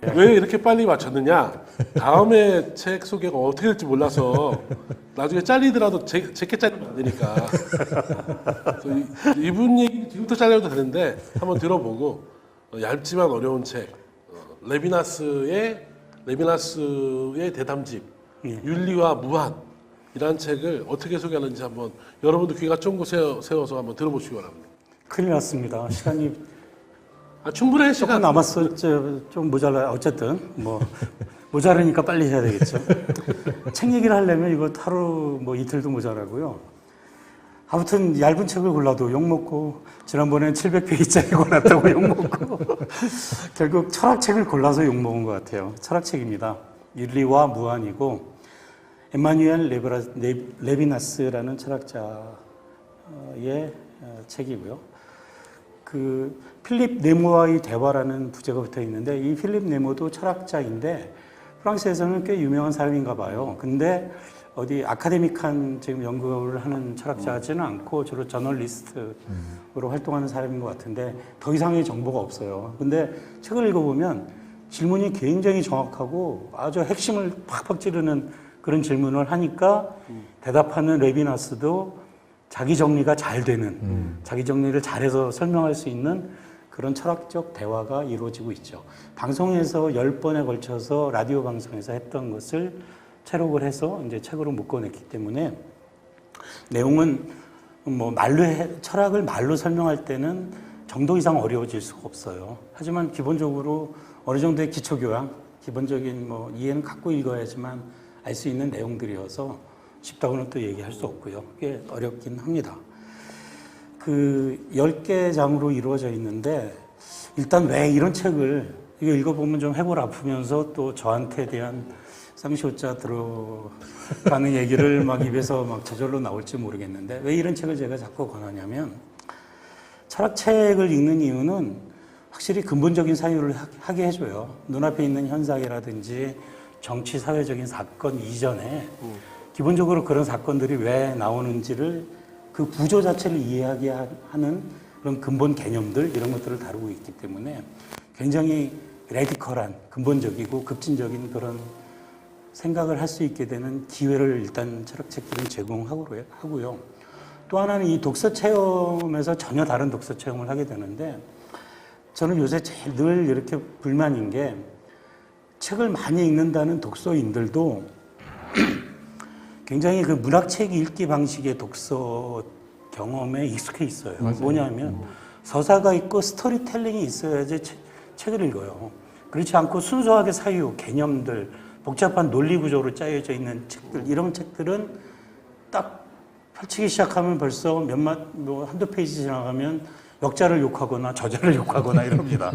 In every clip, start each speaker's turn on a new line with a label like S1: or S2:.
S1: 왜 이렇게 빨리 맞췄느냐? 다음에 책 소개가 어떻게 될지 몰라서 나중에 잘리더라도 제게 잘리면 안 되니까. 그래서 이분 얘기 지금부터 잘려도 되는데 한번 들어보고 얇지만 어려운 책 레비나스의 대담집 윤리와 무한 이란 책을 어떻게 소개하는지 한번 여러분도 귀가 쫑긋 세워서 한번 들어보시기 바랍니다.
S2: 큰일 났습니다. 시간이
S1: 충분해
S2: 조금
S1: 시간.
S2: 남았어. 좀 모자라요. 어쨌든 뭐 모자르니까 빨리 해야 되겠죠. 책 얘기를 하려면 이거 하루 뭐 이틀도 모자라고요. 아무튼 얇은 책을 골라도 욕먹고 지난번엔 700페이지짜리 골랐다고 욕먹고 결국 철학책을 골라서 욕먹은 것 같아요. 철학책입니다. 윤리와 무한이고 에마뉴엘 레비나스라는 철학자의 책이고요. 그 필립 네모와의 대화라는 부제가 붙어 있는데 이 필립 네모도 철학자인데 프랑스에서는 꽤 유명한 사람인가 봐요. 근데 어디 아카데믹한 지금 연구를 하는 철학자지는 않고 주로 저널리스트로 활동하는 사람인 것 같은데 더 이상의 정보가 없어요. 근데 책을 읽어보면 질문이 굉장히 정확하고 아주 핵심을 팍팍 찌르는 그런 질문을 하니까 대답하는 레비나스도 자기 정리가 잘 되는, 자기 정리를 잘해서 설명할 수 있는 그런 철학적 대화가 이루어지고 있죠. 방송에서 10번에 걸쳐서 라디오 방송에서 했던 것을 채록을 해서 이제 책으로 묶어냈기 때문에 내용은 뭐 철학을 말로 설명할 때는 정도 이상 어려워질 수가 없어요. 하지만 기본적으로 어느 정도의 기초교양, 기본적인 뭐 이해는 갖고 읽어야지만 알 수 있는 내용들이어서 쉽다고는 또 얘기할 수 없고요. 꽤 어렵긴 합니다. 그 10개 장으로 이루어져 있는데 일단 왜 이런 책을 이거 읽어보면 좀 해골 아프면서 또 저한테 대한 쌍시오자 들어가는 얘기를 막 입에서 막 저절로 나올지 모르겠는데 왜 이런 책을 제가 자꾸 권하냐면 철학책을 읽는 이유는 확실히 근본적인 사유를 하게 해줘요. 눈앞에 있는 현상이라든지 정치, 사회적인 사건 이전에 기본적으로 그런 사건들이 왜 나오는지를 그 구조 자체를 이해하게 하는 그런 근본 개념들 이런 것들을 다루고 있기 때문에 굉장히 레디컬한 근본적이고 급진적인 그런 생각을 할 수 있게 되는 기회를 일단 철학책들은 제공하고요. 또 하나는 이 독서 체험에서 전혀 다른 독서 체험을 하게 되는데 저는 요새 제일 늘 이렇게 불만인 게 책을 많이 읽는다는 독서인들도 굉장히 그 문학책 읽기 방식의 독서 경험에 익숙해 있어요. 맞아요. 뭐냐면 서사가 있고 스토리텔링이 있어야지 책을 읽어요. 그렇지 않고 순수하게 사유, 개념들, 복잡한 논리 구조로 짜여져 있는 책들, 이런 책들은 딱 펼치기 시작하면 벌써 한두 페이지 지나가면 역자를 욕하거나 저자를 욕하거나 이럽니다.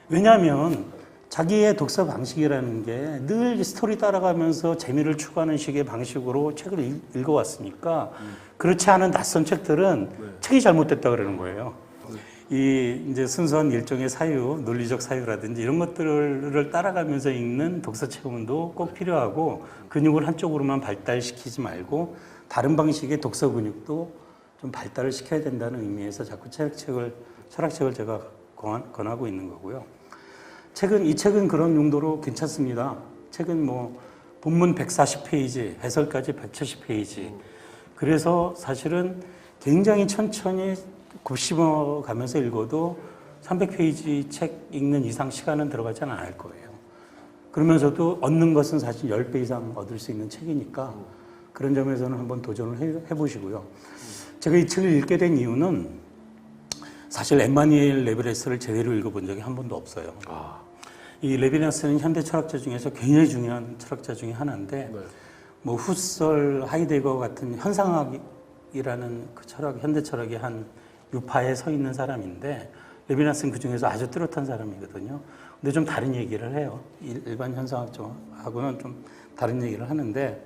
S2: 왜냐하면 자기의 독서 방식이라는 게 늘 스토리 따라가면서 재미를 추구하는 식의 방식으로 책을 읽어왔으니까 그렇지 않은 낯선 책들은 책이 잘못됐다 그러는 거예요. 이제 순수한 일종의 사유, 논리적 사유라든지 이런 것들을 따라가면서 읽는 독서 체험도 꼭 필요하고 근육을 한쪽으로만 발달시키지 말고 다른 방식의 독서 근육도 좀 발달을 시켜야 된다는 의미에서 자꾸 철학책을 제가 권하고 있는 거고요. 이 책은 그런 용도로 괜찮습니다. 책은 뭐 본문 140페이지, 해설까지 170페이지. 그래서 사실은 굉장히 천천히 곱씹어 가면서 읽어도 300페이지 책 읽는 이상 시간은 들어가지는 않을 거예요. 그러면서도 얻는 것은 사실 10배 이상 얻을 수 있는 책이니까 그런 점에서는 한번 도전을 해보시고요. 제가 이 책을 읽게 된 이유는 사실 에마뉘엘 레비나스를 제대로 읽어본 적이 한 번도 없어요. 이 레비나스는 현대 철학자 중에서 굉장히 중요한 철학자 중에 하나인데 뭐 후설, 하이데거 같은 현상학이라는 그 현대 철학의 한 유파에 서 있는 사람인데 레비나스는 그 중에서 아주 뚜렷한 사람이거든요. 근데 좀 다른 얘기를 해요. 일반 현상학하고는 좀 다른 얘기를 하는데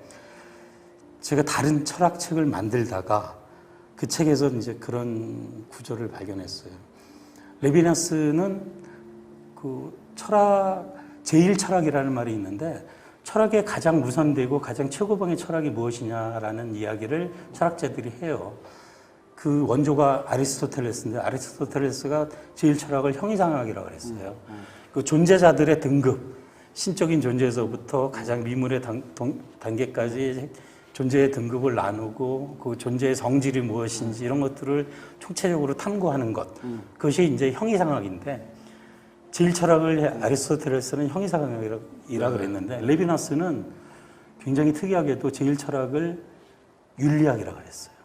S2: 제가 다른 철학책을 만들다가 그 책에서 이제 그런 구조를 발견했어요. 레비나스는 그 제일 철학이라는 말이 있는데 철학의 가장 우선되고 가장 최고봉의 철학이 무엇이냐라는 이야기를 철학자들이 해요. 그 원조가 아리스토텔레스인데 아리스토텔레스가 제일 철학을 형이상학이라고 그랬어요. 그 존재자들의 등급, 신적인 존재에서부터 가장 미물의 단계까지 존재의 등급을 나누고 그 존재의 성질이 무엇인지 이런 것들을 총체적으로 탐구하는 것. 그것이 이제 형이상학인데 제일 철학을 아리스토텔레스는 형이상학이라 그랬는데 레비나스는 굉장히 특이하게도 제일 철학을 윤리학이라고 그랬어요.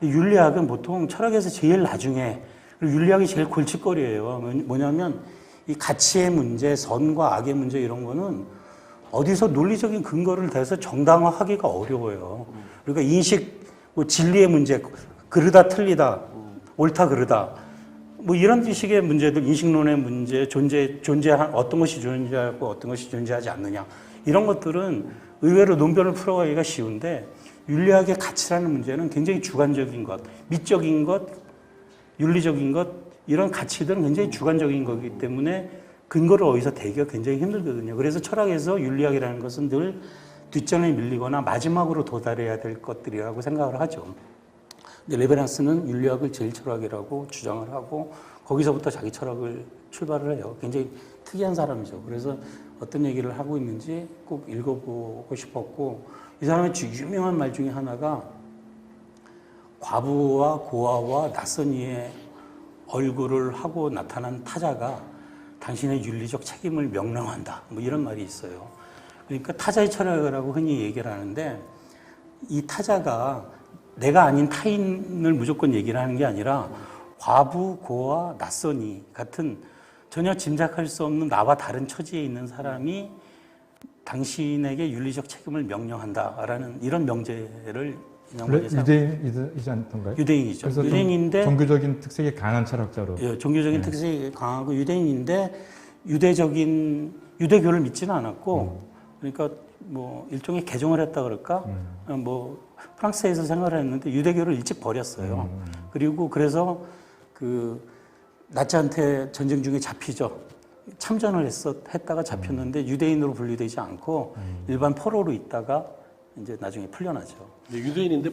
S2: 근데 윤리학은 보통 철학에서 제일 나중에 그리고 윤리학이 제일 골칫거리예요. 뭐냐면 이 가치의 문제, 선과 악의 문제 이런 거는 어디서 논리적인 근거를 대서 정당화하기가 어려워요. 그러니까 인식, 뭐 진리의 문제, 그르다 틀리다, 옳다 그르다, 뭐 이런 식의 문제들, 인식론의 문제, 존재한 어떤 것이 존재하고 어떤 것이 존재하지 않느냐 이런 것들은 의외로 논변을 풀어가기가 쉬운데 윤리학의 가치라는 문제는 굉장히 주관적인 것, 미적인 것, 윤리적인 것 이런 가치들은 굉장히 주관적인 거기 때문에 근거를 어디서 대기가 굉장히 힘들거든요. 그래서 철학에서 윤리학이라는 것은 늘 뒷전에 밀리거나 마지막으로 도달해야 될 것들이라고 생각을 하죠. 근데 레베나스는 윤리학을 제일 철학이라고 주장을 하고 거기서부터 자기 철학을 출발을 해요. 굉장히 특이한 사람이죠. 그래서 어떤 얘기를 하고 있는지 꼭 읽어보고 싶었고 이 사람의 유명한 말 중에 하나가 과부와 고아와 낯선 이의 얼굴을 하고 나타난 타자가 당신의 윤리적 책임을 명령한다. 뭐 이런 말이 있어요. 그러니까 타자의 철학이라고 흔히 얘기를 하는데 이 타자가 내가 아닌 타인을 무조건 얘기를 하는 게 아니라 과부, 고아, 낯선이 같은 전혀 짐작할 수 없는 나와 다른 처지에 있는 사람이 당신에게 윤리적 책임을 명령한다라는 이런 명제를
S3: 유대인이지 않던가요?
S2: 유대인이죠.
S3: 그래서
S2: 유대인인데
S3: 종교적인 특색이 강한 철학자로.
S2: 예, 종교적인 특색이 강하고 유대인인데 유대교를 믿지는 않았고 그러니까 뭐 일종의 개종을 했다 그럴까? 뭐 프랑스에서 생활을 했는데 유대교를 일찍 버렸어요. 그리고 그래서 그 나치한테 전쟁 중에 잡히죠. 참전을 했다가 잡혔는데 유대인으로 분류되지 않고 일반 포로로 있다가 이제 나중에 풀려나죠.
S1: 네, 유대인인데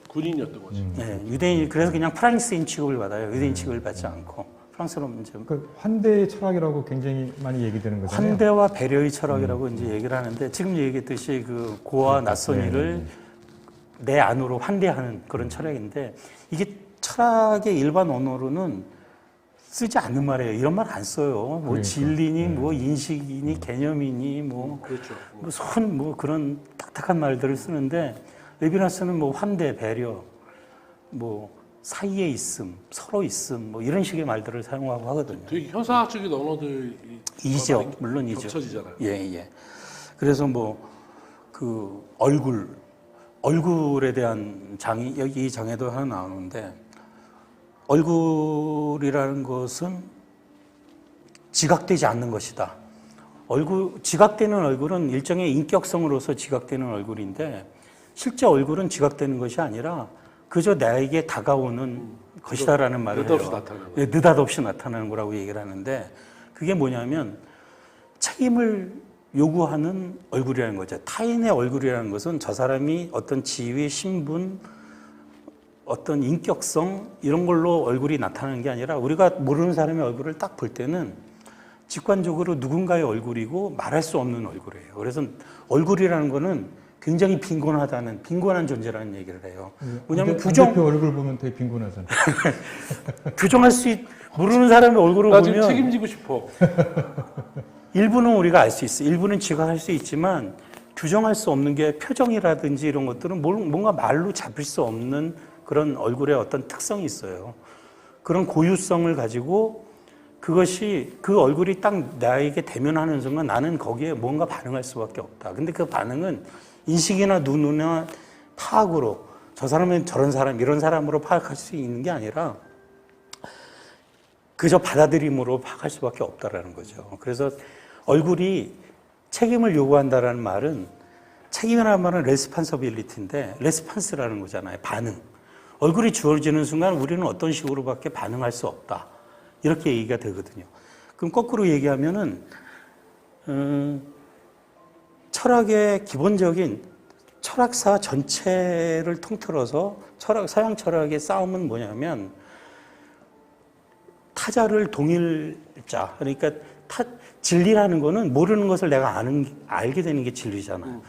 S1: 군인이었던 거죠.
S2: 네, 유대인 그래서 그냥 프랑스인 취급을 받아요. 유대인 취급을 받지 않고 프랑스로 이제
S3: 그 환대의 철학이라고 굉장히 많이 얘기되는 거잖아요.
S2: 환대와 배려의 철학이라고 이제 얘기를 하는데 지금 얘기했듯이 그 고아 낯선이를 내 안으로 환대하는 그런 철학인데 이게 철학의 일반 언어로는 쓰지 않는 말이에요. 이런 말 안 써요. 뭐
S3: 그러니까.
S2: 진리니 뭐 인식이니 개념이니 뭐
S1: 그렇죠.
S2: 뭐 그런 딱딱한 말들을 쓰는데 레비나스는 뭐 환대, 배려, 뭐 사이에 있음, 서로 있음, 뭐 이런 식의 말들을 사용하고 하거든요.
S1: 되게 현사학적인
S2: 이죠, 물론 이죠.
S1: 겹쳐지잖아요.
S2: 예. 그래서 뭐 그 얼굴에 대한 장이 여기 이 장에도 하나 나오는데 얼굴이라는 것은 지각되지 않는 것이다. 지각되는 얼굴은 일종의 인격성으로서 지각되는 얼굴인데 실제 얼굴은 지각되는 것이 아니라 그저 나에게 다가오는 것이다라는 말을 해요.
S1: 느닷없이 나타나는
S2: 네, 느닷없이 나타나는 거라고 얘기를 하는데 그게 뭐냐면 책임을 요구하는 얼굴이라는 거죠. 타인의 얼굴이라는 것은 저 사람이 어떤 지위, 신분, 어떤 인격성 이런 걸로 얼굴이 나타나는 게 아니라 우리가 모르는 사람의 얼굴을 딱 볼 때는 직관적으로 누군가의 얼굴이고 말할 수 없는 얼굴이에요. 그래서 얼굴이라는 거는 굉장히 빈곤한 존재라는 얘기를 해요. 뭐냐면
S3: 대표 얼굴 보면 되게 빈곤하잖아요.
S2: 모르는 사람의 얼굴을
S1: 나 지금
S2: 보면
S1: 책임지고 싶어.
S2: 일부는 우리가 알 수 있어. 일부는 지각할 수 있지만 규정할 수 없는 게 표정이라든지 이런 것들은 뭔가 말로 잡을 수 없는 그런 얼굴의 어떤 특성이 있어요. 그런 고유성을 가지고 그것이 그 얼굴이 딱 나에게 대면하는 순간 나는 거기에 뭔가 반응할 수밖에 없다. 근데 그 반응은 인식이나 눈이나 파악으로 저 사람은 저런 사람, 이런 사람으로 파악할 수 있는 게 아니라 그저 받아들임으로 파악할 수밖에 없다라는 거죠. 그래서 얼굴이 책임을 요구한다라는 말은 책임이라는 말은 레스판서빌리티인데 레스판스라는 거잖아요. 반응. 얼굴이 주어지는 순간 우리는 어떤 식으로밖에 반응할 수 없다. 이렇게 얘기가 되거든요. 그럼 거꾸로 얘기하면은 철학의 기본적인 철학사 전체를 통틀어서 서양 철학의 싸움은 뭐냐면 타자를 동일자, 그러니까 진리라는 거는 모르는 것을 내가 알게 되는 게 진리잖아요.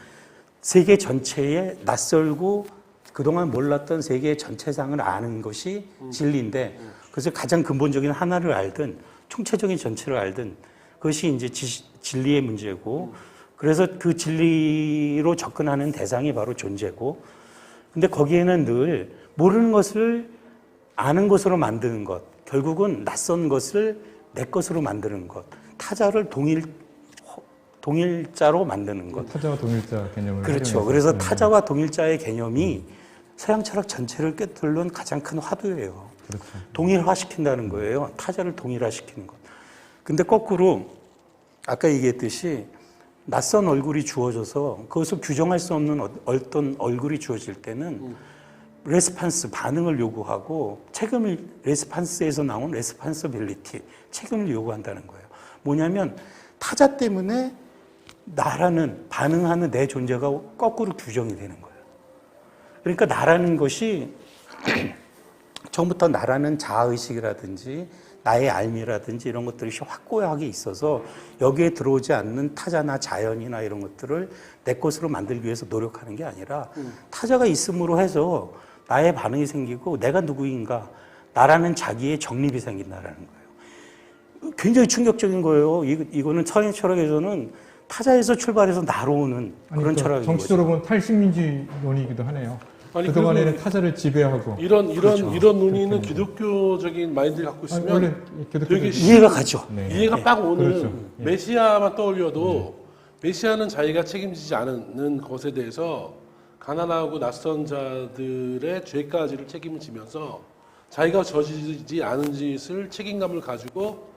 S2: 세계 전체에 낯설고 그동안 몰랐던 세계 전체상을 아는 것이 진리인데, 그래서 가장 근본적인 하나를 알든 총체적인 전체를 알든 그것이 이제 진리의 문제고, 그래서 그 진리로 접근하는 대상이 바로 존재고, 근데 거기에는 늘 모르는 것을 아는 것으로 만드는 것, 결국은 낯선 것을 내 것으로 만드는 것, 타자를 동일자로 만드는 것.
S3: 타자와 동일자 개념을
S2: 그렇죠.
S3: 활용해서.
S2: 그래서
S3: 네.
S2: 타자와 동일자의 개념이 서양 철학 전체를 꿰뚫는 가장 큰 화두예요.
S3: 그렇죠.
S2: 동일화시킨다는 거예요. 타자를 동일화시키는 것. 근데 거꾸로 아까 얘기했듯이 낯선 얼굴이 주어져서 그것을 규정할 수 없는 어떤 얼굴이 주어질 때는 레스판스, 반응을 요구하고 레스판스에서 나온 레스판서빌리티, 책임을 요구한다는 거예요. 뭐냐면 타자 때문에 나라는, 반응하는 내 존재가 거꾸로 규정이 되는 거예요. 그러니까 나라는 것이 처음부터 나라는 자아의식이라든지 나의 알미라든지 이런 것들이 확고하게 있어서 여기에 들어오지 않는 타자나 자연이나 이런 것들을 내 것으로 만들기 위해서 노력하는 게 아니라 타자가 있음으로 해서 나의 반응이 생기고 내가 누구인가, 나라는 자기의 정립이 생긴다라는 거예요. 굉장히 충격적인 거예요. 이거는 서양 철학에서는 타자에서 출발해서 나로 오는 그런 철학인 거죠.
S3: 정치적으로 보면 탈식민주론이기도 하네요.
S1: 아니,
S3: 그동안에는 타자를 지배하고
S1: 이런 논의는
S3: 그렇죠.
S1: 기독교적인 마인드를 갖고 있으면
S3: 원래
S1: 되게
S2: 이해가 가죠.
S3: 네.
S1: 이해가 빡 오는
S3: 그렇죠. 예.
S1: 메시아만 떠올려도 메시아는 자기가 책임지지 않는 것에 대해서 가난하고 낯선 자들의 죄까지를 책임을 지면서 자기가 저지르지 않은 짓을 책임감을 가지고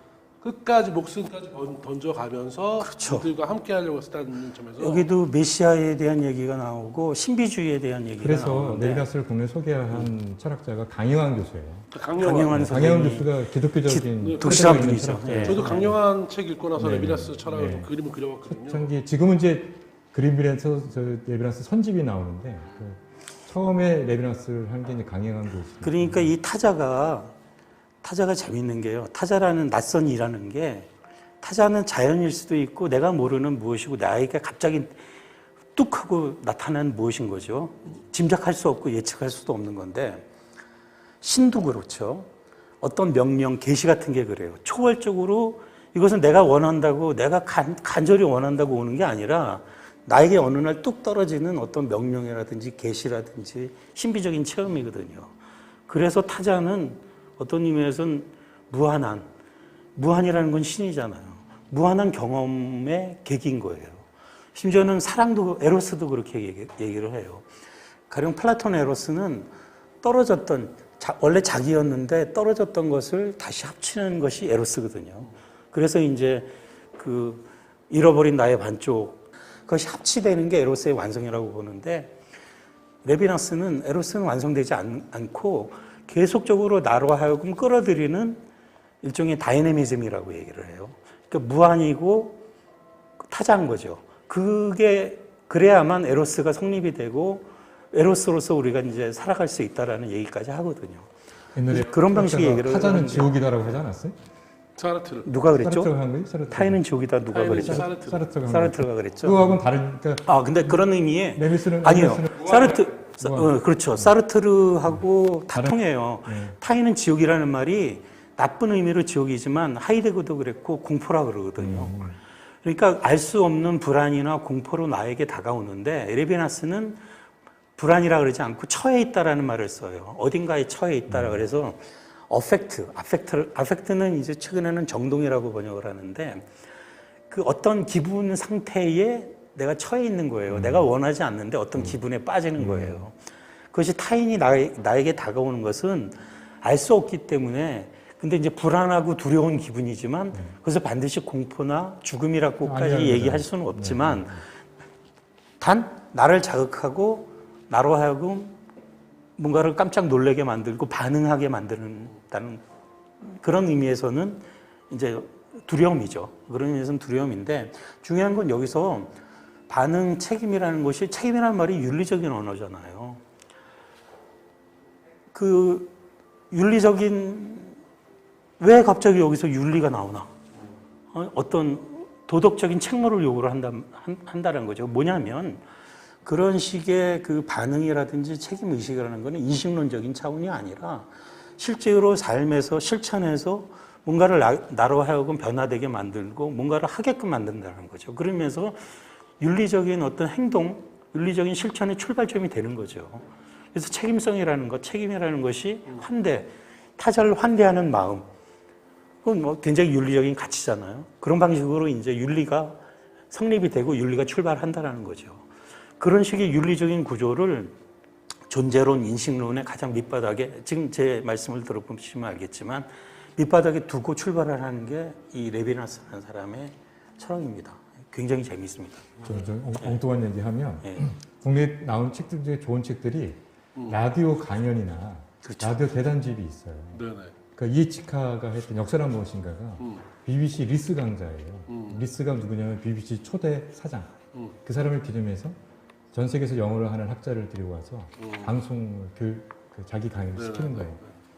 S1: 끝까지 목숨까지 던져가면서
S2: 그렇죠.
S1: 그들과 함께하려고 했다는 점에서
S2: 여기도 메시아에 대한 얘기가 나오고 신비주의에 대한 얘기가
S3: 그래서
S2: 나오는데
S3: 레비나스를 국내 소개한 철학자가 강영환 교수예요.
S2: 강영환
S3: 강영환
S2: 선생님이
S3: 교수가 기독교적인
S2: 독실한
S3: 철학이 있는
S2: 분이죠.
S3: 철학자예요.
S2: 예.
S1: 저도 강영한 책 읽고 나서
S3: 네.
S1: 레비나스 철학을
S3: 네.
S1: 그림을 그려봤거든요.
S3: 초창기 지금은 이제 그린빌에서 레비나스 선집이 나오는데 처음에 레비나스를 한 게 이제 강영환 교수.
S2: 그러니까 이 타자가 재밌는 게요. 타자라는 낯선이라는 게 타자는 자연일 수도 있고 내가 모르는 무엇이고 나에게 갑자기 뚝 하고 나타난 무엇인 거죠. 짐작할 수 없고 예측할 수도 없는 건데 신도 그렇죠. 어떤 명령, 계시 같은 게 그래요. 초월적으로 이것은 내가 원한다고 내가 간절히 원한다고 오는 게 아니라 나에게 어느 날 뚝 떨어지는 어떤 명령이라든지 계시라든지 신비적인 체험이거든요. 그래서 타자는 어떤 의미에서는 무한이라는 건 신이잖아요. 무한한 경험의 계기인 거예요. 심지어는 사랑도, 에로스도 그렇게 얘기를 해요. 가령 플라톤 에로스는 떨어졌던, 원래 자기였는데 떨어졌던 것을 다시 합치는 것이 에로스거든요. 그래서 이제 그 잃어버린 나의 반쪽, 그것이 합치되는 게 에로스의 완성이라고 보는데, 레비나스는 에로스는 완성되지 않고 계속적으로 나로 하여금 끌어들이는 일종의 다이내미즘이라고 얘기를 해요. 그러니까 무한이고 타자인 거죠. 그래야만 에로스가 성립이 되고 에로스로서 우리가 이제 살아갈 수 있다라는 얘기까지 하거든요.
S3: 옛날에
S2: 그런 방식의 얘기를
S3: 타자는
S2: 하는데
S3: 지옥이다라고 하지 않았어요?
S1: 사르트르.
S2: 누가 그랬죠?
S3: 사르트르가 한 거예요? 사르트르.
S2: 타인은 지옥이다 누가
S1: 타인은
S2: 그랬죠?
S1: 사르트르.
S3: 사르트르가 한
S2: 사르트르가 그랬죠.
S3: 그거하고는 다른. 그러니까
S2: 근데 그런 의미에
S3: 레비스는
S2: 아니요.
S3: 무한.
S2: 그렇죠. 사르트르하고 다
S3: 다른-
S2: 통해요.
S3: 네.
S2: 타인은 지옥이라는 말이 나쁜 의미로 지옥이지만 하이데거도 그랬고 공포라 그러거든요. 그러니까 알 수 없는 불안이나 공포로 나에게 다가오는데 레비나스는 불안이라 그러지 않고 처해 있다라는 말을 써요. 어딘가에 처해 있다라 그래서 아펙트는 이제 최근에는 정동이라고 번역을 하는데 그 어떤 기분 상태에 내가 처해 있는 거예요. 내가 원하지 않는데 어떤 기분에 빠지는 거예요. 그것이 타인이 나에게 다가오는 것은 알 수 없기 때문에 근데 이제 불안하고 두려운 기분이지만 그래서 반드시 공포나 죽음이라고까지
S3: 아니요.
S2: 얘기할 수는 없지만 단 나를 자극하고 나로 하여금 뭔가를 깜짝 놀라게 만들고 반응하게 만드는다는 그런 의미에서는 이제 두려움이죠. 그런 의미에서는 두려움인데 중요한 건 여기서 반응 책임이라는 것이 책임이라는 말이 윤리적인 언어잖아요. 그 윤리적인 왜 갑자기 여기서 윤리가 나오나? 어떤 도덕적인 책무를 요구를 한다는 거죠. 뭐냐면 그런 식의 그 반응이라든지 책임 의식이라는 것은 인식론적인 차원이 아니라 실제로 삶에서 실천해서 뭔가를 나로 하여금 변화되게 만들고 뭔가를 하게끔 만든다는 거죠. 그러면서 윤리적인 어떤 행동, 윤리적인 실천의 출발점이 되는 거죠. 그래서 책임성이라는 것, 책임이라는 것이 환대, 타자를 환대하는 마음, 그건 뭐 굉장히 윤리적인 가치잖아요. 그런 방식으로 이제 윤리가 성립이 되고 윤리가 출발한다는 거죠. 그런 식의 윤리적인 구조를 존재론, 인식론의 가장 밑바닥에, 지금 제 말씀을 들어보시면 알겠지만 밑바닥에 두고 출발을 하는 게 이 레비나스라는 사람의 철학입니다. 굉장히 재미있습니다.
S3: 엉뚱한 얘기하면 국내에 나온 책들 중에 좋은 책들이 라디오 강연이나
S2: 그렇죠.
S3: 라디오 대담집이 있어요.
S1: 네네.
S3: 그러니까 이에치카가 했던 역사란 무엇인가가 BBC 리스 강자예요. 리스가 누구냐면 BBC 초대 사장. 그 사람을 기념해서 전 세계에서 영어를 하는 학자를 데리고 와서 방송을 그 자기 강의를 시키는 거예요.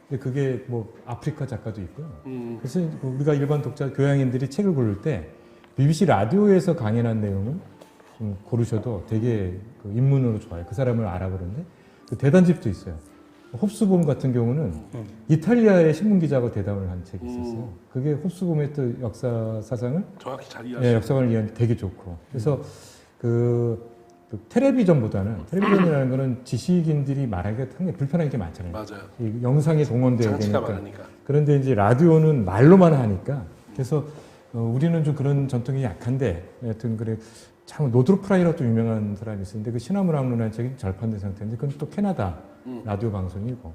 S3: 근데 그게 뭐 아프리카 작가도 있고요. 그래서 우리가 일반 독자 교양인들이 책을 고를 때 BBC 라디오에서 강연한 내용을 좀 고르셔도 되게 그 입문으로 좋아요. 그 사람을 알아보는데 그 대단집도 있어요. 홉스봄 같은 경우는 이탈리아의 신문 기자가 대담을 한 책이 있었어요. 그게 홉스봄의 또 역사 사상을
S1: 정확히 잘 이해하시죠.
S3: 역사관을 이해하는 데 되게 좋고. 그래서 그 텔레비전보다는 텔레비전이라는 거는 지식인들이 말하기가 상당히 불편한 게 많잖아요.
S1: 맞아요.
S3: 이 영상이 동원돼야
S1: 장치가
S3: 되니까.
S1: 많으니까.
S3: 그런데 이제 라디오는 말로만 하니까 그래서 우리는 좀 그런 전통이 약한데 여하튼 그래 참 노드로 프라이라도 유명한 사람이 있었는데 그 시나무랑루라는 책이 절판된 상태인데 그건 또 캐나다 라디오 방송이고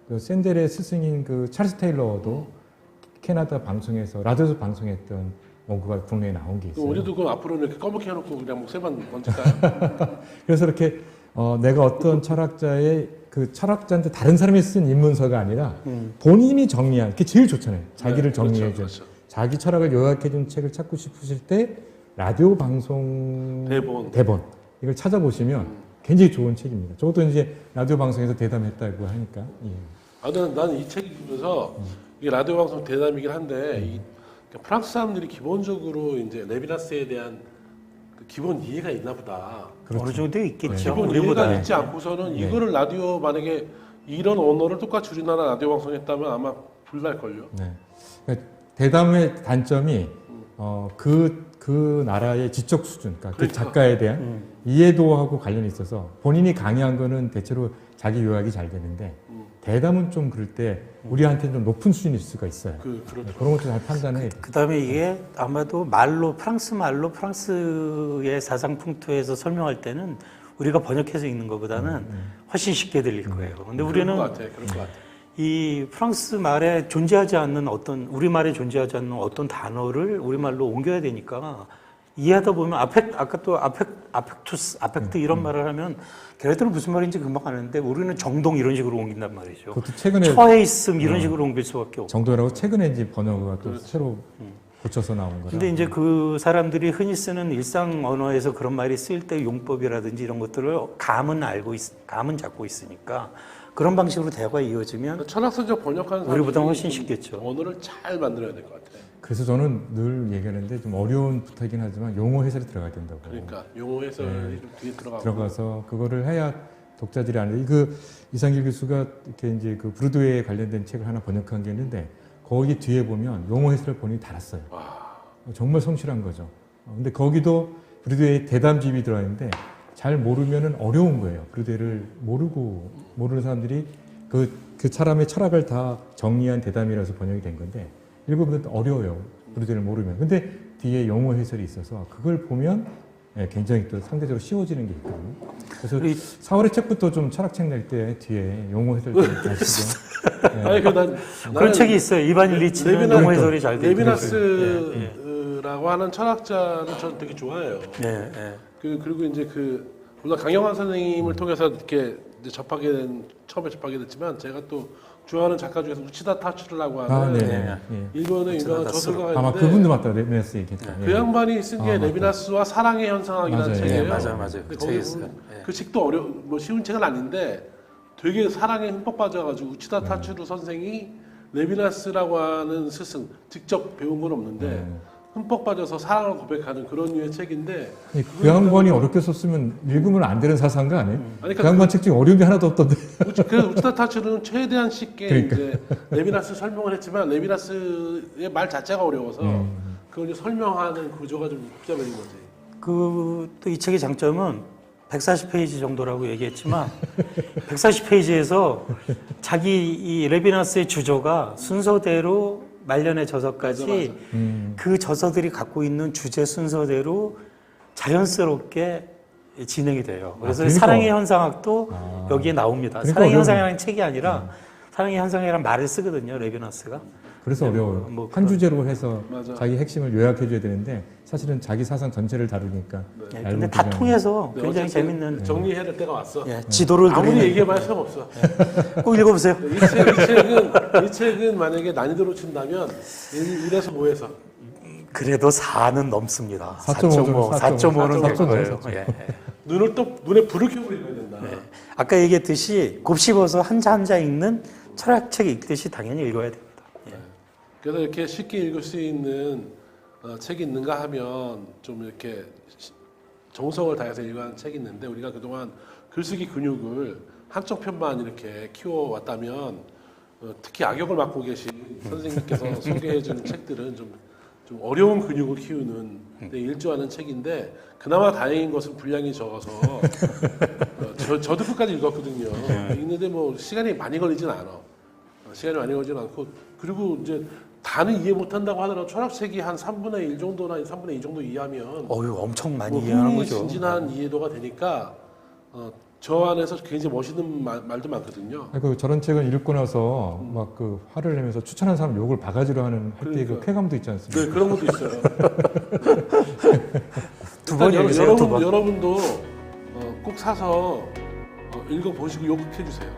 S3: 그 샌델의 스승인 그 찰스 테일러도 캐나다 방송에서 라디오에서 방송했던 원고가 국내에 나온 게 있어요.
S1: 우리도 그럼 앞으로는 이렇게 검게 해놓고 그냥 목세만 던질까요?
S3: 그래서 이렇게 내가 어떤 철학자의 그 철학자한테 다른 사람이 쓴 입문서가 아니라 본인이 정리한 그게 제일 좋잖아요. 자기를 정리해준
S1: 그렇죠.
S3: 자기 철학을 요약해준 책을 찾고 싶으실 때 라디오 방송 대본 이걸 찾아보시면 굉장히 좋은 책입니다. 저것도 이제 라디오 방송에서 대담했다고 하니까. 예.
S1: 나는 이 책 읽으면서 이게 라디오 방송 대담이긴 한데 프랑스 사람들이 기본적으로 이제 레비나스에 대한 그 기본 이해가 있나 보다.
S2: 어느 정도 있겠죠.
S1: 기본
S2: 우리보다.
S1: 이해가 있지 않고서는 이거를 라디오 만약에 이런 언어를 똑같이 우리나라 라디오 방송했다면 아마 불날걸요.
S3: 네. 그러니까 대담의 단점이 그 나라의 지적 수준, 그러니까 그 작가에 대한 이해도하고 관련이 있어서 본인이 강의한 거는 대체로 자기 요약이 잘 되는데 대담은 좀 그럴 때 우리한테는 좀 높은 수준일 수가 있어요.
S1: 그렇죠.
S3: 그런 것도 잘 판단해야 돼요.
S2: 그다음에 이게 아마도 프랑스 말로 프랑스의 사상풍토에서 설명할 때는 우리가 번역해서 읽는 것보다는 훨씬 쉽게 들릴 거예요. 근데 우리는
S1: 그런 것 같아.
S2: 이 프랑스 말에 존재하지 않는 우리말에 존재하지 않는 어떤 단어를 우리말로 옮겨야 되니까 이해하다 보면 아까 또 아펙트 이런 말을 하면 걔네들은 무슨 말인지 금방 아는데 우리는 정동 이런 식으로 옮긴단 말이죠.
S3: 그것도 최근에
S2: 처해 있음 이런 식으로 옮길 수밖에 없고.
S3: 정도라고 최근에 이제 번역가 또 새로 고쳐서 나온 거라.
S2: 근데 이제 그 사람들이 흔히 쓰는 일상 언어에서 그런 말이 쓰일 때 용법이라든지 이런 것들을 감은 잡고 있으니까 그런 방식으로 대화가 이어지면
S1: 철학서적 번역하는 사람이
S2: 우리보다 훨씬 쉽겠죠.
S1: 언어를 잘 만들어야 될 것 같아.
S3: 그래서 저는 늘 얘기하는데 좀 어려운 부탁이긴 하지만 용어 해설이 들어가야 된다고.
S1: 그러니까 용어 해설이 좀 뒤에
S3: 들어가서 그거를 해야 독자들이 아는데 그 이상길 교수가 이렇게 이제 그 브루드웨이에 관련된 책을 하나 번역한 게 있는데 거기 뒤에 보면 용어 해설을 본인이 달았어요. 정말 성실한 거죠. 근데 거기도 브루드웨이 대담집이 들어있는데 잘 모르면은 어려운 거예요. 브루드웨이를 모르는 사람들이 그 사람의 철학을 다 정리한 대담이라서 번역이 된 건데 읽어보면 어려워요. 브루드웨이를 모르면. 근데 뒤에 용어 해설이 있어서 그걸 보면 굉장히 또 상대적으로 쉬워지는 게 있거든요. 그래서 4월의 책부터 좀 철학책 낼 때 뒤에 용어 해설 좀 하시고.
S1: 아니
S2: 그런 책이 있어요. 이반 일리치는 용어 해설이 잘 되어 있어요.
S1: 레비나스라고 하는 철학자를 저는 되게 좋아해요. 그리고 이제 물론 강영환 선생님을 통해서 이렇게 처음에 접하게 됐지만 제가 또 좋아하는 작가 중에서 우치다 타츠루라고 하는
S3: 아, 네.
S2: 네.
S3: 예.
S1: 일본의
S2: 우치다
S1: 유명한
S2: 타츠루.
S1: 저술가가
S3: 아마
S1: 있는데
S3: 그분도 맞다. 레비나스 얘기했다.
S1: 그 양반이 쓴 게
S3: 맞다.
S1: 레비나스와 사랑의 현상학이라는
S3: 맞아요.
S1: 책이에요.
S2: 네, 맞아요.
S1: 근데
S2: 그
S1: 거기
S2: 책이
S1: 보면
S2: 있어요. 예.
S1: 그 책도 뭐 쉬운 책은 아닌데 되게 사랑에 흠뻑 빠져가지고 우치다 타츠루 선생이 레비나스라고 하는 스승 직접 배운 건 없는데 흠뻑 빠져서 사랑을 고백하는 그런 류의 책인데
S3: 그 양반이 어렵게 썼으면 읽으면 안 되는 사상가 아니에요?
S1: 아니,
S3: 그 양반 책 중에 어려운 게 하나도 없던데.
S1: 그래서 우치다 타츠루는 최대한 쉽게
S3: 그러니까.
S1: 이제 레비나스 설명을 했지만 레비나스의 말 자체가 어려워서 그걸 이제 설명하는 구조가 좀 복잡해진 거지.
S2: 그 또 이 책의 장점은 140페이지 정도라고 얘기했지만 140페이지에서 자기 이 레비나스의 주조가 순서대로 말년의 저서까지 그 저서들이 갖고 있는 주제 순서대로 자연스럽게 진행이 돼요. 그래서
S3: 그러니까.
S2: 사랑의 현상학도 여기에 나옵니다.
S3: 그러니까
S2: 사랑의
S3: 어려운-
S2: 현상이라는 책이 아니라 사랑의 현상이라는 말을 쓰거든요. 레비나스가.
S3: 그래서 어려워요.
S2: 뭐
S3: 한 주제로 해서
S1: 맞아.
S3: 자기 핵심을 요약해 줘야 되는데 사실은 자기 사상 전체를 다루니까.
S2: 예,
S3: 얇은
S2: 근데 다
S3: 구조는-
S2: 통해서
S1: 네,
S2: 굉장히
S1: 어쨌든
S2: 재밌는
S1: 정리해야 될 때가 왔어.
S2: 예, 지도를
S1: 아무리
S2: 그리는
S1: 얘기해봐야 소용없어.
S2: 꼭 읽어보세요.
S1: 이 책은 만약에 난이도로 친다면 1에서 5에서
S2: 그래도 4는 넘습니다.
S3: 4.5
S2: 4.5는 될
S3: 4.5.
S2: 거예요. 예.
S1: 눈에 불을 켜고 읽어야 된다.
S2: 예. 아까 얘기했듯이 곱씹어서 한자 한자 읽는 철학책 읽듯이 당연히 읽어야 됩니다. 예.
S1: 그래서 이렇게 쉽게 읽을 수 있는 책이 있는가 하면 좀 이렇게 정성을 다해서 읽어가는 책이 있는데 우리가 그동안 글쓰기 근육을 한쪽 편만 이렇게 키워왔다면 특히 악역을 맡고 계신 선생님께서 소개해준 책들은 좀 어려운 근육을 키우는 데 일조하는 책인데 그나마 다행인 것은 분량이 적어서 저도 끝까지 읽었거든요. 읽는데 뭐 시간이 많이 걸리진 않아. 시간이 많이 걸리진 않고 그리고 이제 다는 이해 못한다고 하더라도 철학책이 한 3분의 1 정도나 3분의 2 정도 이해하면
S2: 어유 엄청 많이
S1: 뭐
S2: 이해하는 거죠.
S1: 흥미진진한 이해도가 되니까 저 안에서 굉장히 멋있는 말도 많거든요.
S3: 그 저런 책을 읽고 나서 막 그 화를 내면서 추천한 사람 욕을 바가지로 하는 할 때 그
S1: 그러니까.
S3: 쾌감도 있지 않습니까?
S1: 네, 그런 것도 있어요.
S2: 두 번
S1: 일단
S2: 읽으세요, 두 번.
S1: 여러분도 꼭 사서 읽어보시고 욕해 주세요.